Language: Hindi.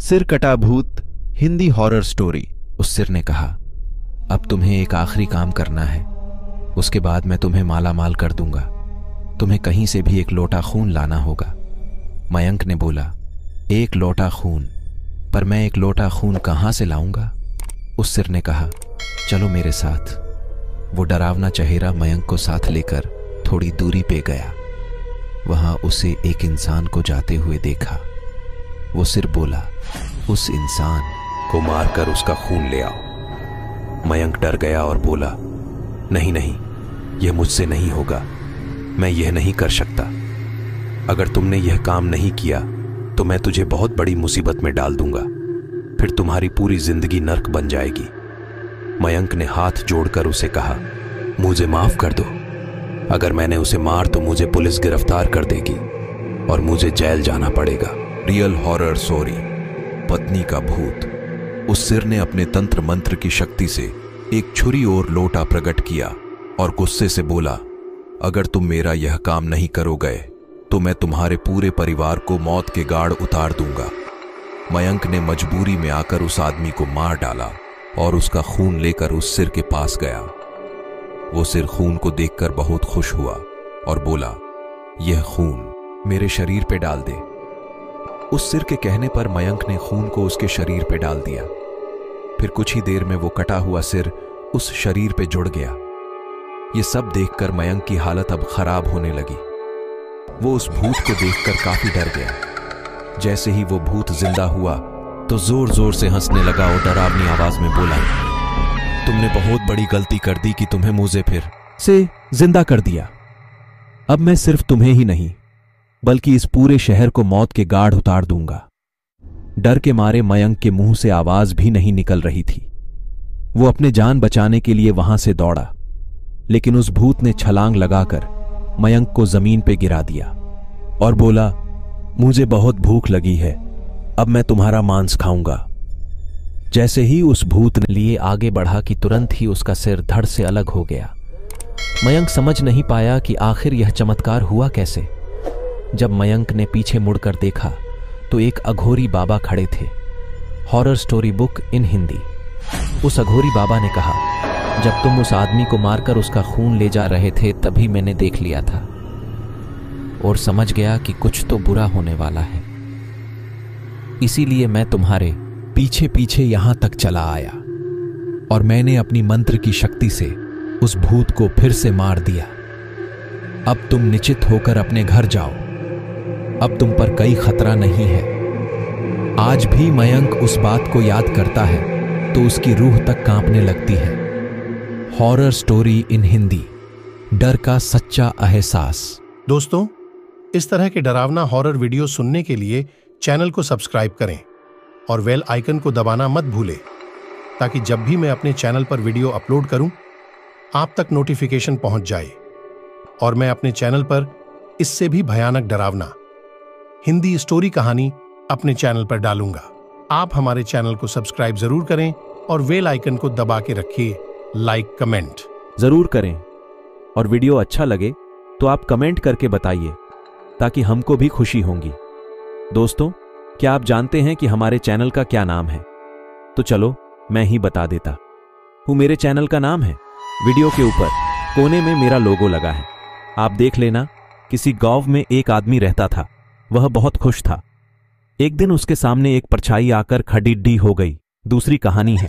सिर कटा भूत हिंदी हॉरर स्टोरी। उस सिर ने कहा, अब तुम्हें एक आखिरी काम करना है, उसके बाद मैं तुम्हें माला माल कर दूंगा। तुम्हें कहीं से भी एक लोटा खून लाना होगा। मयंक ने बोला, एक लोटा खून? पर मैं एक लोटा खून कहां से लाऊंगा? उस सिर ने कहा, चलो मेरे साथ। वो डरावना चेहरा मयंक को साथ लेकर थोड़ी दूरी पे गया। वहां उसे एक इंसान को जाते हुए देखा। वो सिर बोला, उस इंसान को मारकर उसका खून ले आओ। मयंक डर गया और बोला, नहीं नहीं, यह मुझसे नहीं होगा, मैं यह नहीं कर सकता। अगर तुमने यह काम नहीं किया तो मैं तुझे बहुत बड़ी मुसीबत में डाल दूंगा, फिर तुम्हारी पूरी जिंदगी नर्क बन जाएगी। मयंक ने हाथ जोड़कर उसे कहा, मुझे माफ कर दो। अगर मैंने उसे मार तो मुझे पुलिस गिरफ्तार कर देगी और मुझे जेल जाना पड़ेगा। रियल हॉरर स्टोरी, पत्नी का भूत। उस सिर ने अपने तंत्र मंत्र की शक्ति से एक छुरी और लोटा प्रकट किया और गुस्से से बोला, अगर तुम मेरा यह काम नहीं करोगे तो मैं तुम्हारे पूरे परिवार को मौत के गाढ़ उतार दूंगा। मयंक ने मजबूरी में आकर उस आदमी को मार डाला और उसका खून लेकर उस सिर के पास गया। वो सिर खून को देखकर बहुत खुश हुआ और बोला, यह खून मेरे शरीर पे डाल दे। उस सिर के कहने पर मयंक ने खून को उसके शरीर पे डाल दिया। फिर कुछ ही देर में वो कटा हुआ सिर उस शरीर पे जुड़ गया। ये सब देखकर मयंक की हालत अब खराब होने लगी। वो उस भूत को देखकर काफी डर गया। जैसे ही वो भूत जिंदा हुआ तो जोर जोर से हंसने लगा और डरावनी आवाज में बोला, तुमने बहुत बड़ी गलती कर दी कि तुम्हें मुझे फिर से जिंदा कर दिया। अब मैं सिर्फ तुम्हें ही नहीं बल्कि इस पूरे शहर को मौत के गाढ़ उतार दूंगा। डर के मारे मयंक के मुंह से आवाज भी नहीं निकल रही थी। वो अपने जान बचाने के लिए वहां से दौड़ा, लेकिन उस भूत ने छलांग लगाकर मयंक को जमीन पे गिरा दिया और बोला, मुझे बहुत भूख लगी है, अब मैं तुम्हारा मांस खाऊंगा। जैसे ही उस भूत ने लिए आगे बढ़ा कि तुरंत ही उसका सिर धड़ से अलग हो गया। मयंक समझ नहीं पाया कि आखिर यह चमत्कार हुआ कैसे। जब मयंक ने पीछे मुड़कर देखा तो एक अघोरी बाबा खड़े थे। Horror story book in Hindi. उस अघोरी बाबा ने कहा, जब तुम उस आदमी को मारकर उसका खून ले जा रहे थे तभी मैंने देख लिया था और समझ गया कि कुछ तो बुरा होने वाला है। इसीलिए मैं तुम्हारे पीछे पीछे यहां तक चला आया और मैंने अपनी मंत्र की शक्ति से उस भूत को फिर से मार दिया। अब तुम निश्चित होकर अपने घर जाओ। अब तुम पर कोई खतरा नहीं है। आज भी मयंक उस बात को याद करता है तो उसकी रूह तक कांपने लगती है। हॉरर स्टोरी इन हिंदी, डर का सच्चा एहसास। दोस्तों, इस तरह के डरावना हॉरर वीडियो सुनने के लिए चैनल को सब्सक्राइब करें और बेल आइकन को दबाना मत भूलें, ताकि जब भी मैं अपने चैनल पर वीडियो अपलोड करूं, आप तक नोटिफिकेशन पहुंच जाए और मैं अपने चैनल पर इससे भी भयानक डरावना हिंदी स्टोरी कहानी अपने चैनल पर डालूंगा। आप हमारे चैनल को सब्सक्राइब जरूर करें और बेल आइकन को दबा के रखिए। लाइक कमेंट जरूर करें और वीडियो अच्छा लगे तो आप कमेंट करके बताइए, ताकि हमको भी खुशी होगी। दोस्तों, क्या आप जानते हैं कि हमारे चैनल का क्या नाम है? तो चलो मैं ही बता देता हूं। मेरे चैनल का नाम है, वीडियो के ऊपर कोने में मेरा लोगो लगा है, आप देख लेना। किसी गांव में एक आदमी रहता था। वह बहुत खुश था। एक दिन उसके सामने एक परछाई आकर खड़िड्डी हो गई। दूसरी कहानी है।